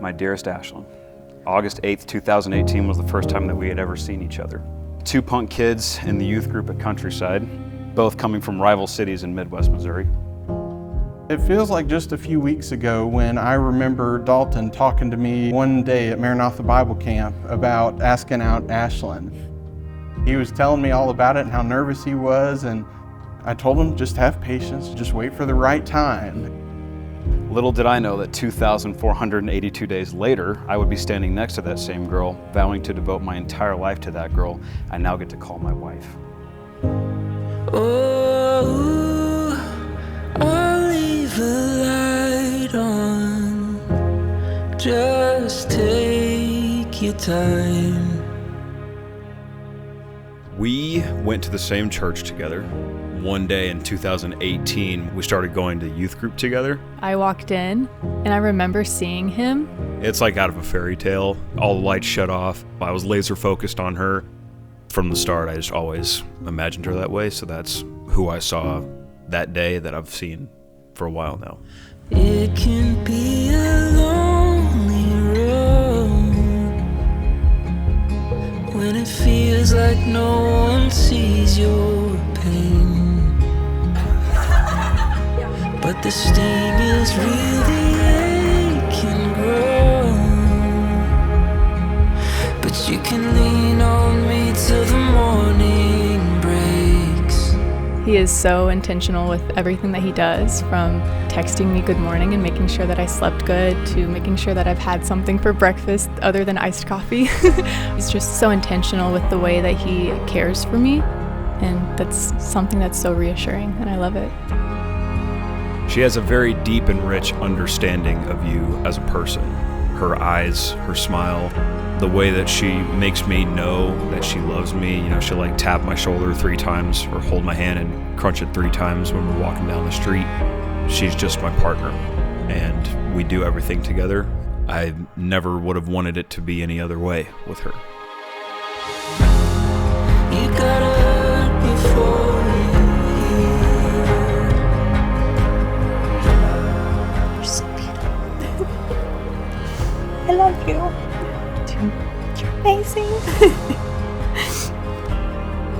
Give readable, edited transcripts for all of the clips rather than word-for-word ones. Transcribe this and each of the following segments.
My dearest Ashlyn, August 8th, 2018 was the first time that we had ever seen each other. Two punk kids in the youth group at Countryside, both coming from rival cities in Midwest Missouri. It feels like just a few weeks ago when I remember Dalton talking to me one day at Maranatha Bible Camp about asking out Ashlyn. He was telling me all about it and how nervous he was, and I told him just have patience, just wait for the right time. Little did I know that 2,482 days later, I would be standing next to that same girl, vowing to devote my entire life to that girl I now get to call my wife. Oh, I'll leave a light on. Just take your time. We went to the same church together. One day in 2018, we started going to youth group together. I walked in and I remember seeing him. It's like out of a fairy tale. All the lights shut off. I was laser focused on her. From the start, I just always imagined her that way, so that's who I saw that day that I've seen for a while now. It can be a lonely road when it feels like no one sees your pain. But the sting is real, the ache can grow. But you can lean on me till the morning breaks. He is so intentional with everything that he does, from texting me good morning and making sure that I slept good to making sure that I've had something for breakfast other than iced coffee. He's just so intentional with the way that he cares for me, and that's something that's so reassuring, and I love it. She has a very deep and rich understanding of you as a person. Her eyes, her smile, the way that she makes me know that she loves me. You know, she'll like tap my shoulder 3 times or hold my hand and crunch it 3 times when we're walking down the street. She's just my partner, and we do everything together. I never would have wanted it to be any other way with her. You got hurt before You're so beautiful. I love you. You're amazing.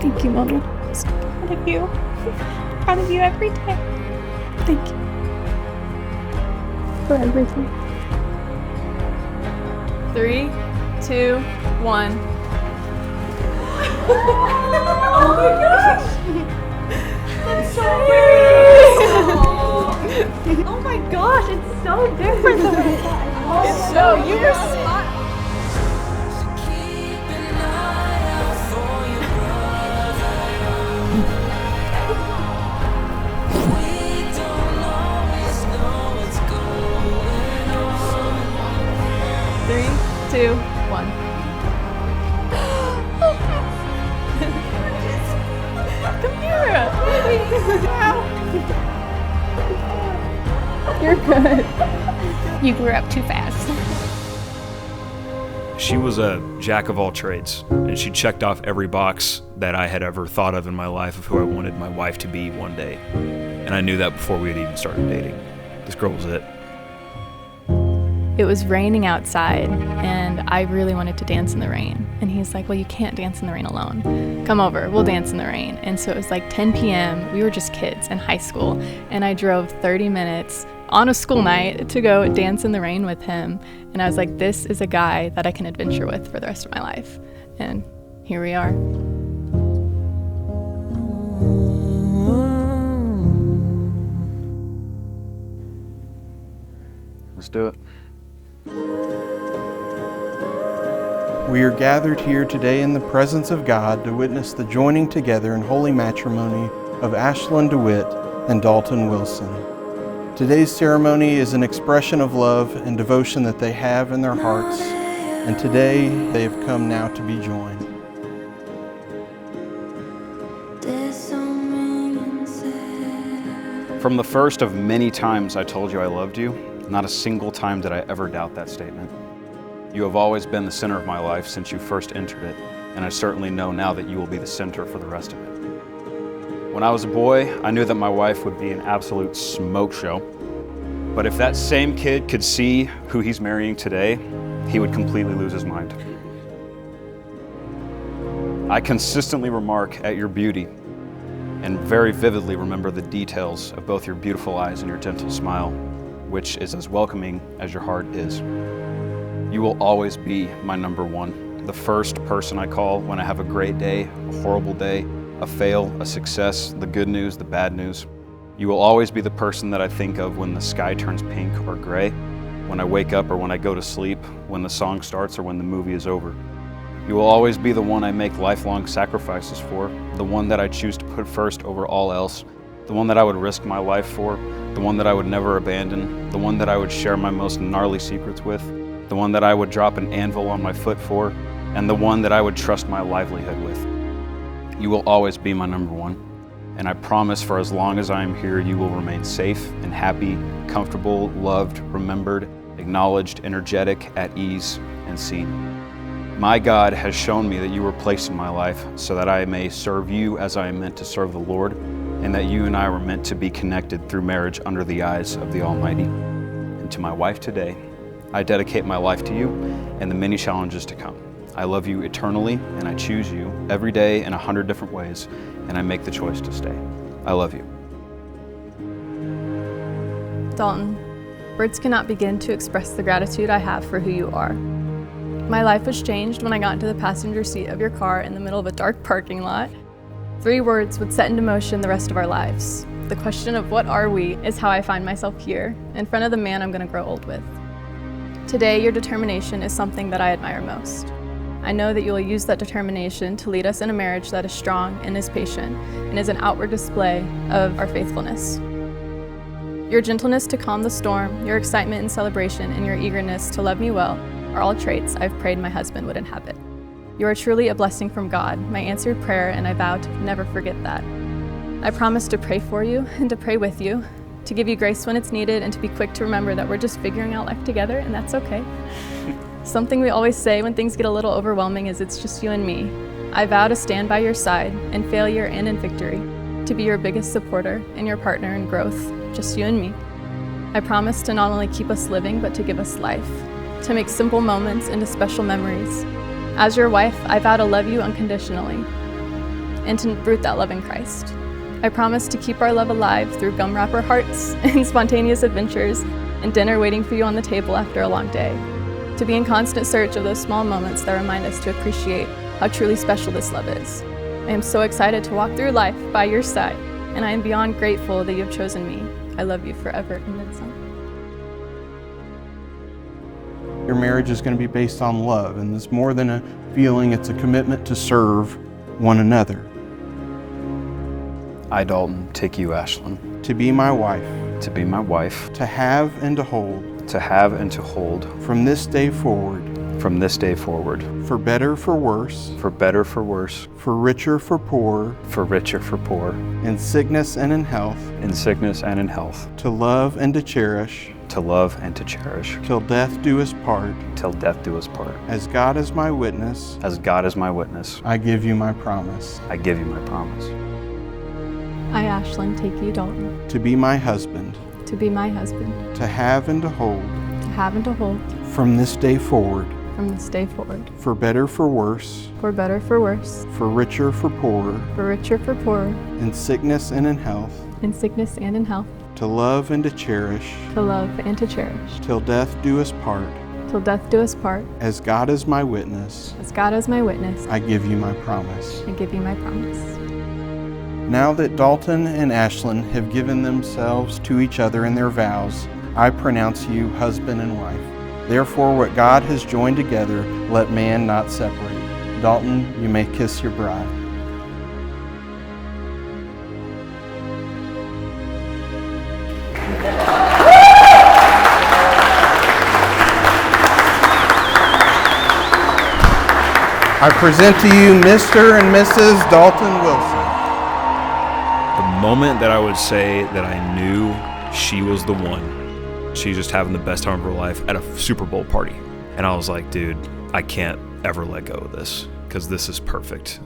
Thank you, Mommy. I'm so proud of you. I'm proud of you every day. Thank you for everything. 3, 2, 1. Oh my gosh! That's so weird! Oh my gosh, it's so different than what I thought. It's so, you were smart. Three, 2, 1. Come here. Wow. You're good. You grew up too fast. She was a jack of all trades, and she checked off every box that I had ever thought of in my life of who I wanted my wife to be one day. And I knew that before we had even started dating. This girl was it. It was raining outside, and I really wanted to dance in the rain. And he's like, well, you can't dance in the rain alone. Come over, we'll dance in the rain. And so it was like 10 p.m. We were just kids in high school, and I drove 30 minutes on a school night to go dance in the rain with him. And I was like, this is a guy that I can adventure with for the rest of my life. And here we are. Let's do it. We are gathered here today in the presence of God to witness the joining together in holy matrimony of Ashlyn DeWitt and Dalton Wilson. Today's ceremony is an expression of love and devotion that they have in their hearts, and today they have come now to be joined. From the first of many times I told you I loved you, not a single time did I ever doubt that statement. You have always been the center of my life since you first entered it, and I certainly know now that you will be the center for the rest of it. When I was a boy, I knew that my wife would be an absolute smoke show. But if that same kid could see who he's marrying today, he would completely lose his mind. I consistently remark at your beauty and very vividly remember the details of both your beautiful eyes and your gentle smile, which is as welcoming as your heart is. You will always be my number one, the first person I call when I have a great day, a horrible day, a fail, a success, the good news, the bad news. You will always be the person that I think of when the sky turns pink or gray, when I wake up or when I go to sleep, when the song starts or when the movie is over. You will always be the one I make lifelong sacrifices for, the one that I choose to put first over all else, the one that I would risk my life for, the one that I would never abandon, the one that I would share my most gnarly secrets with, the one that I would drop an anvil on my foot for, and the one that I would trust my livelihood with. You will always be my number one. And I promise for as long as I am here, you will remain safe and happy, comfortable, loved, remembered, acknowledged, energetic, at ease, and seen. My God has shown me that you were placed in my life so that I may serve you as I am meant to serve the Lord, and that you and I were meant to be connected through marriage under the eyes of the Almighty. And to my wife today, I dedicate my life to you and the many challenges to come. I love you eternally, and I choose you every day in 100 different ways, and I make the choice to stay. I love you. Dalton, words cannot begin to express the gratitude I have for who you are. My life was changed when I got into the passenger seat of your car in the middle of a dark parking lot. 3 words would set into motion the rest of our lives. The question of what are we is how I find myself here, in front of the man I'm going to grow old with. Today, your determination is something that I admire most. I know that you will use that determination to lead us in a marriage that is strong and is patient and is an outward display of our faithfulness. Your gentleness to calm the storm, your excitement and celebration, and your eagerness to love me well are all traits I've prayed my husband would inhabit. You are truly a blessing from God, my answered prayer, and I vow to never forget that. I promise to pray for you and to pray with you, to give you grace when it's needed, and to be quick to remember that we're just figuring out life together, and that's okay. Something we always say when things get a little overwhelming is it's just you and me. I vow to stand by your side in failure and in victory, to be your biggest supporter and your partner in growth, just you and me. I promise to not only keep us living, but to give us life, to make simple moments into special memories. As your wife, I vow to love you unconditionally and to root that love in Christ. I promise to keep our love alive through gum wrapper hearts and spontaneous adventures and dinner waiting for you on the table after a long day. To be in constant search of those small moments that remind us to appreciate how truly special this love is. I am so excited to walk through life by your side, and I am beyond grateful that you have chosen me. I love you forever and then some. Your marriage is going to be based on love, and it's more than a feeling, it's a commitment to serve one another. I, Dalton, take you, Ashlyn, To be my wife, to be my wife, to have and to hold, to have and to hold, from this day forward, from this day forward, for better, for worse, for better, for worse, for richer, for poor, for richer, for poor, in sickness and in health, in sickness and in health, to love and to cherish, to love and to cherish, till death do us part. till death do us part. As God is my witness, As God is my witness, I give you my promise. I give you my promise. I, Ashlyn, take you, Dalton, To be my husband, to be my husband, to have and to hold, to have and to hold, from this day forward, from this day forward, for better, for worse, for better, for worse, for richer, for poorer, for richer, for poorer, in sickness and in health, in sickness and in health, to love and to cherish, to love and to cherish, till death do us part. till death do us part. As God is my witness, As God is my witness, I give you my promise. I give you my promise. Now that Dalton and Ashlyn have given themselves to each other in their vows, I pronounce you husband and wife. Therefore, what God has joined together, let man not separate. Dalton, you may kiss your bride. I present to you Mr. and Mrs. Dalton Wilson. The moment that I would say that I knew she was the one, she's just having the best time of her life at a Super Bowl party. And I was like, dude, I can't ever let go of this because this is perfect.